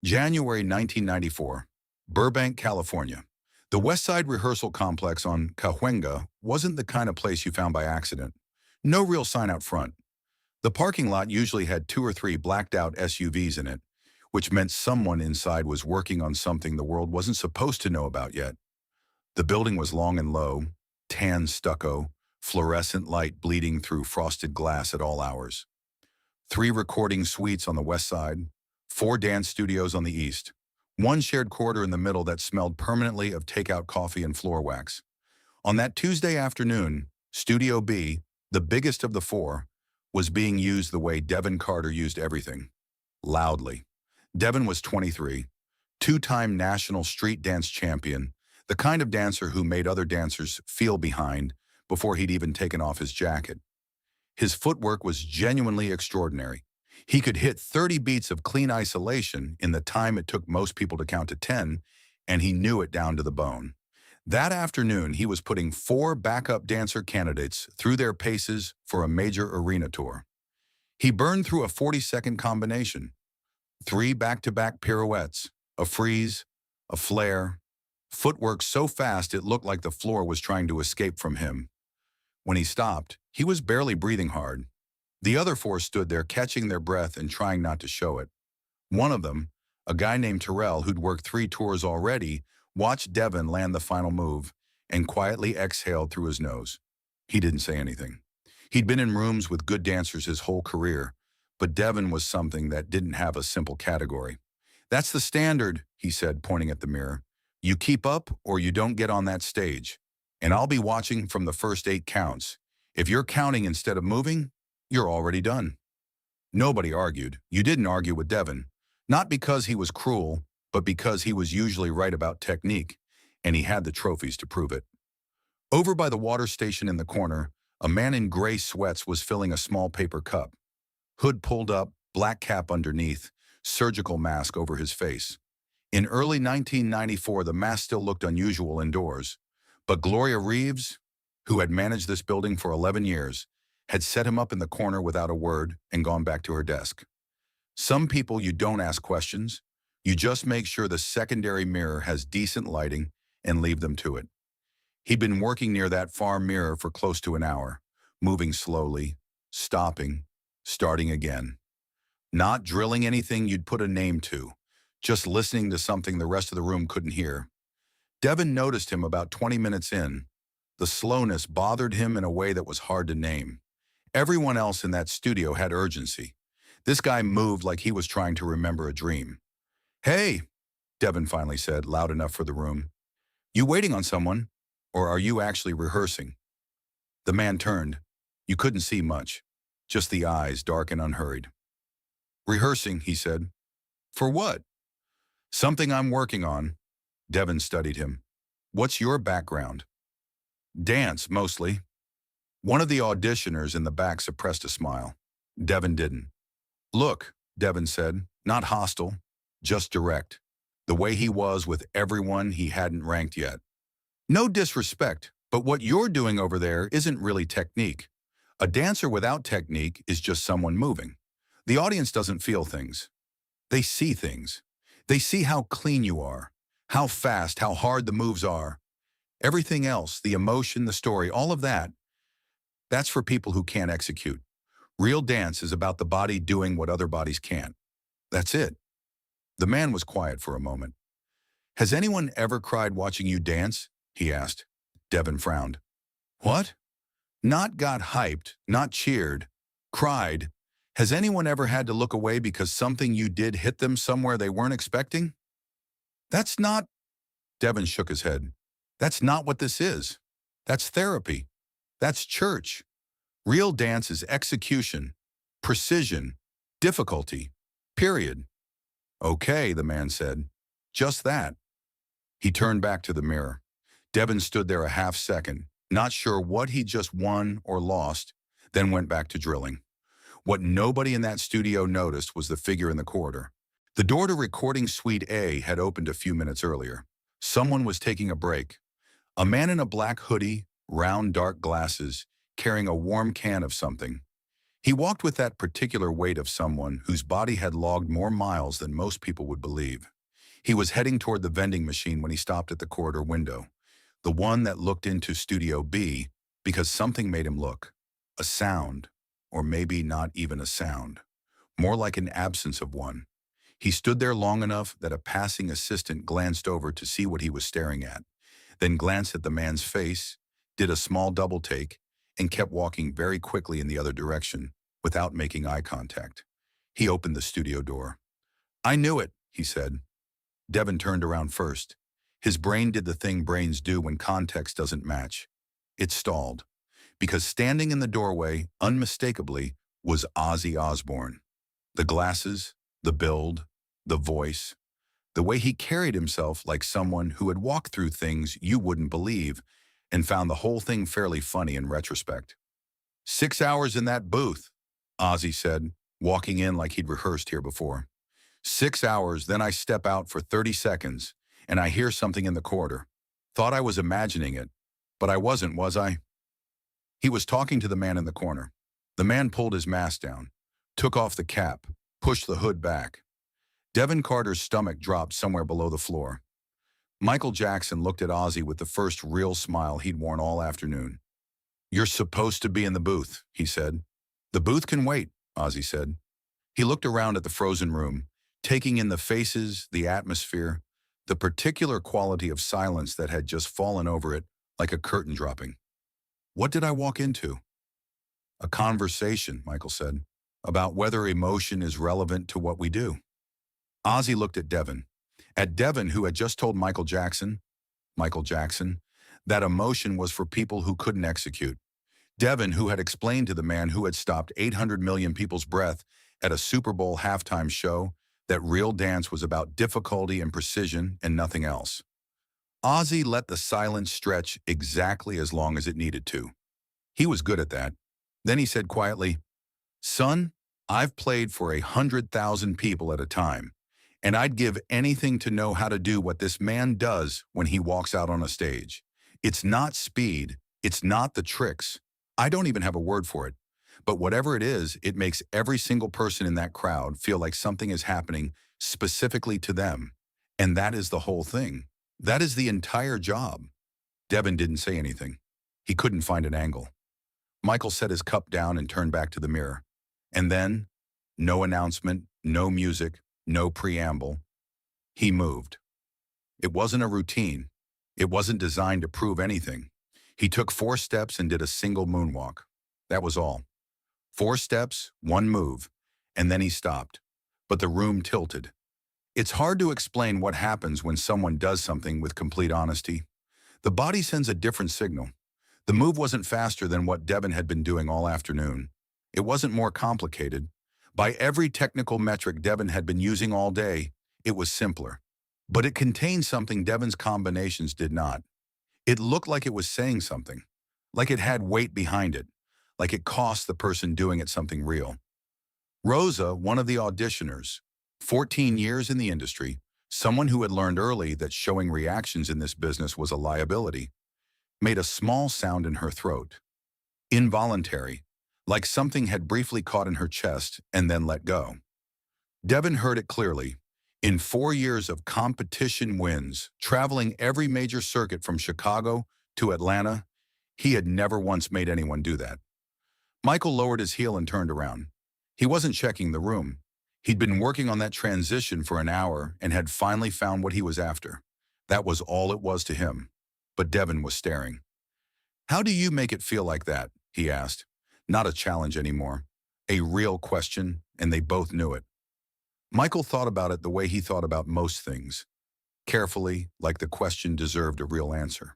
January 1994, Burbank, California. The Westside rehearsal complex on Cahuenga wasn't the kind of place you found by accident. No real sign out front. The parking lot usually had two or three blacked-out SUVs in it, which meant someone inside was working on something the world wasn't supposed to know about yet. The building was long and low, tan stucco, fluorescent light bleeding through frosted glass at all hours. 3 recording suites on the west side, 4 dance studios on the east, 1 shared corridor in the middle that smelled permanently of takeout coffee and floor wax. On that Tuesday afternoon, Studio B, the biggest of the 4, was being used the way Devin Carter used everything. Loudly. Devin was 23, 2-time national street dance champion, the kind of dancer who made other dancers feel behind before he'd even taken off his jacket. His footwork was genuinely extraordinary. He could hit 30 beats of clean isolation in the time it took most people to count to 10, and he knew it down to the bone. That afternoon, he was putting 4 backup dancer candidates through their paces for a major arena tour. He burned through a 40-second combination, 3 back-to-back pirouettes, a freeze, a flare, footwork so fast it looked like the floor was trying to escape from him. When he stopped, he was barely breathing hard. The other 4 stood there catching their breath and trying not to show it. One of them, a guy named Terrell who'd worked 3 tours already, watched Devin land the final move and quietly exhaled through his nose. He didn't say anything. He'd been in rooms with good dancers his whole career, but Devin was something that didn't have a simple category. "That's the standard," he said, pointing at the mirror. "You keep up or you don't get on that stage. And I'll be watching from the first 8 counts. If you're counting instead of moving, you're already done." Nobody argued. You didn't argue with Devin. Not because he was cruel, but because he was usually right about technique, and he had the trophies to prove it. Over by the water station in the corner, a man in gray sweats was filling a small paper cup. Hood pulled up, black cap underneath, surgical mask over his face. In early 1994, the mask still looked unusual indoors, but Gloria Reeves, who had managed this building for 11 years, had set him up in the corner without a word and gone back to her desk. Some people you don't ask questions, you just make sure the secondary mirror has decent lighting and leave them to it. He'd been working near that far mirror for close to an hour, moving slowly, stopping, starting again. Not drilling anything you'd put a name to, just listening to something the rest of the room couldn't hear. Devin noticed him about 20 minutes in. The slowness bothered him in a way that was hard to name. Everyone else in that studio had urgency. This guy moved like he was trying to remember a dream. "Hey," Devin finally said, loud enough for the room. "You waiting on someone? Or are you actually rehearsing?" The man turned. You couldn't see much, just the eyes, dark and unhurried. "Rehearsing," he said. "For what?" "Something I'm working on." Devin studied him. "What's your background?" "Dance, mostly." One of the auditioners in the back suppressed a smile. Devin didn't. "Look," Devin said, not hostile, just direct, the way he was with everyone he hadn't ranked yet. "No disrespect, but what you're doing over there isn't really technique. A dancer without technique is just someone moving. The audience doesn't feel things. They see things. They see how clean you are, how fast, how hard the moves are. Everything else, the emotion, the story, all of that, that's for people who can't execute. Real dance is about the body doing what other bodies can't. That's it." The man was quiet for a moment. "Has anyone ever cried watching you dance?" he asked. Devin frowned. "What?" "Not got hyped, not cheered, cried. Has anyone ever had to look away because something you did hit them somewhere they weren't expecting?" "That's not..." Devin shook his head. "That's not what this is. That's therapy. That's church. Real dance is execution, precision, difficulty, period." "Okay," the man said. "Just that." He turned back to the mirror. Devin stood there a half second, not sure what he just won or lost, then went back to drilling. What nobody in that studio noticed was the figure in the corridor. The door to recording suite A had opened a few minutes earlier. Someone was taking a break. A man in a black hoodie, round dark glasses, carrying a warm can of something. He walked with that particular weight of someone whose body had logged more miles than most people would believe. He was heading toward the vending machine when he stopped at the corridor window, the one that looked into Studio B, because something made him look. A sound, or maybe not even a sound, more like an absence of one. He stood there long enough that a passing assistant glanced over to see what he was staring at, then glanced at the man's face, did a small double take, and kept walking very quickly in the other direction without making eye contact. He opened the studio door. "I knew it," he said. Devin turned around first. His brain did the thing brains do when context doesn't match. It stalled, because standing in the doorway, unmistakably, was Ozzy Osbourne. The glasses, the build, the voice, the way he carried himself like someone who had walked through things you wouldn't believe and found the whole thing fairly funny in retrospect. "6 hours in that booth," Ozzy said, walking in like he'd rehearsed here before. 6 hours, then I step out for 30 seconds, and I hear something in the corridor. Thought I was imagining it, but I wasn't, was I? He was talking to the man in the corner. The man pulled his mask down, took off the cap, pushed the hood back. Devin Carter's stomach dropped somewhere below the floor. Michael Jackson looked at Ozzy with the first real smile he'd worn all afternoon. "You're supposed to be in the booth," he said. "The booth can wait," Ozzy said. He looked around at the frozen room, taking in the faces, the atmosphere, the particular quality of silence that had just fallen over it like a curtain dropping. "What did I walk into?" "A conversation," Michael said, "about whether emotion is relevant to what we do." Ozzy looked at Devin, who had just told Michael Jackson, that emotion was for people who couldn't execute. Devin, who had explained to the man who had stopped 800 million people's breath at a Super Bowl halftime show that real dance was about difficulty and precision and nothing else. Ozzy let the silence stretch exactly as long as it needed to. He was good at that. Then he said quietly, "Son, I've played for 100,000 people at a time, and I'd give anything to know how to do what this man does when he walks out on a stage. It's not speed, it's not the tricks. I don't even have a word for it. But whatever it is, it makes every single person in that crowd feel like something is happening specifically to them. And that is the whole thing. That is the entire job." Devin didn't say anything. He couldn't find an angle. Michael set his cup down and turned back to the mirror. And then, no announcement, no music, no preamble. He moved. It wasn't a routine. It wasn't designed to prove anything. He took 4 steps and did a single moonwalk. That was all. 4 steps, 1 move, and then he stopped. But the room tilted. It's hard to explain what happens when someone does something with complete honesty. The body sends a different signal. The move wasn't faster than what Devin had been doing all afternoon. It wasn't more complicated. By every technical metric Devin had been using all day, it was simpler. But it contained something Devin's combinations did not. It looked like it was saying something, like it had weight behind it, like it cost the person doing it something real. Rosa, one of the auditioners, 14 years in the industry, someone who had learned early that showing reactions in this business was a liability, made a small sound in her throat. Involuntary, like something had briefly caught in her chest and then let go. Devin heard it clearly. In 4 years of competition wins, traveling every major circuit from Chicago to Atlanta, he had never once made anyone do that. Michael lowered his heel and turned around. He wasn't checking the room. He'd been working on that transition for an hour and had finally found what he was after. That was all it was to him. But Devin was staring. "How do you make it feel like that?" he asked. Not a challenge anymore. A real question, and they both knew it. Michael thought about it the way he thought about most things. Carefully, like the question deserved a real answer.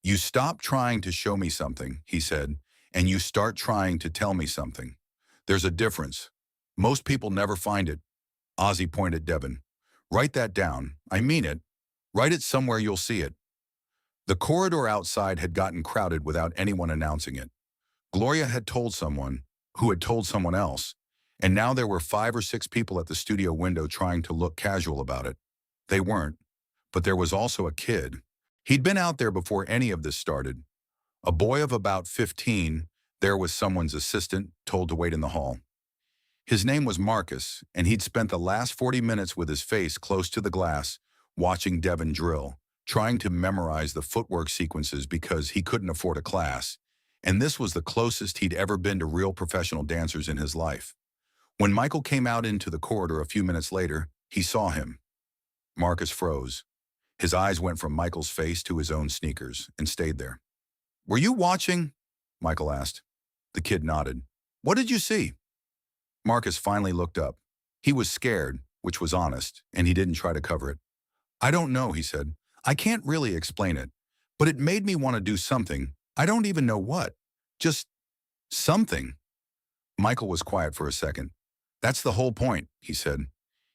"You stop trying to show me something," he said, "and you start trying to tell me something. There's a difference. Most people never find it." Ozzy pointed at Devin. "Write that down. I mean it. Write it somewhere you'll see it." The corridor outside had gotten crowded without anyone announcing it. Gloria had told someone, who had told someone else, and now there were 5 or 6 people at the studio window trying to look casual about it. They weren't. But there was also a kid. He'd been out there before any of this started. A boy of about 15, There was someone's assistant, told to wait in the hall. His name was Marcus, and he'd spent the last 40 minutes with his face close to the glass, watching Devin drill, trying to memorize the footwork sequences because he couldn't afford a class, and this was the closest he'd ever been to real professional dancers in his life. When Michael came out into the corridor a few minutes later, he saw him. Marcus froze. His eyes went from Michael's face to his own sneakers and stayed there. "Were you watching?" Michael asked. The kid nodded. "What did you see?" Marcus finally looked up. He was scared, which was honest, and he didn't try to cover it. "I don't know," he said. "I can't really explain it, but it made me want to do something. I don't even know what. Just something." Michael was quiet for a second. "That's the whole point," he said.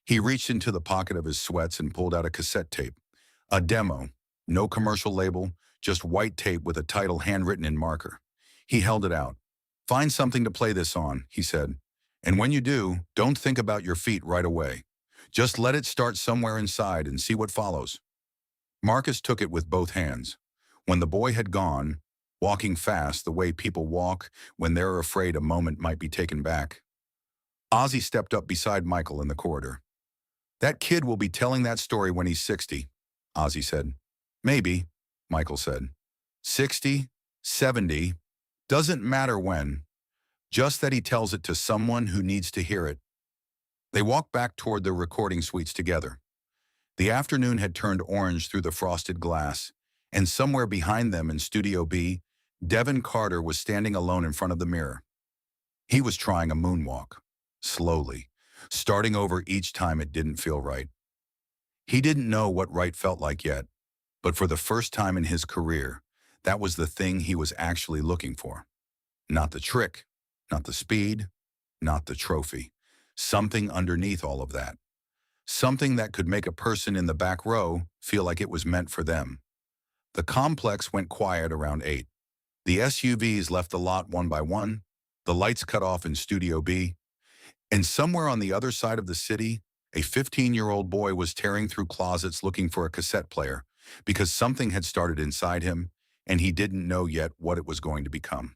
He reached into the pocket of his sweats and pulled out a cassette tape. A demo, no commercial label, just white tape with a title handwritten in marker. He held it out. "Find something to play this on," he said. "And when you do, don't think about your feet right away. Just let it start somewhere inside and see what follows." Marcus took it with both hands. When the boy had gone, walking fast the way people walk when they're afraid a moment might be taken back, Ozzy stepped up beside Michael in the corridor. "That kid will be telling that story when he's 60, Ozzy said. "Maybe," Michael said. 60, 70, doesn't matter when. Just that he tells it to someone who needs to hear it." They walked back toward the recording suites together. The afternoon had turned orange through the frosted glass, and somewhere behind them in Studio B, Devin Carter was standing alone in front of the mirror. He was trying a moonwalk, slowly, starting over each time it didn't feel right. He didn't know what right felt like yet, but for the first time in his career, that was the thing he was actually looking for. Not the trick, not the speed, not the trophy. Something underneath all of that. Something that could make a person in the back row feel like it was meant for them. The complex went quiet around 8. The SUVs left the lot one by one, the lights cut off in Studio B, and somewhere on the other side of the city, a 15-year-old boy was tearing through closets looking for a cassette player because something had started inside him and he didn't know yet what it was going to become.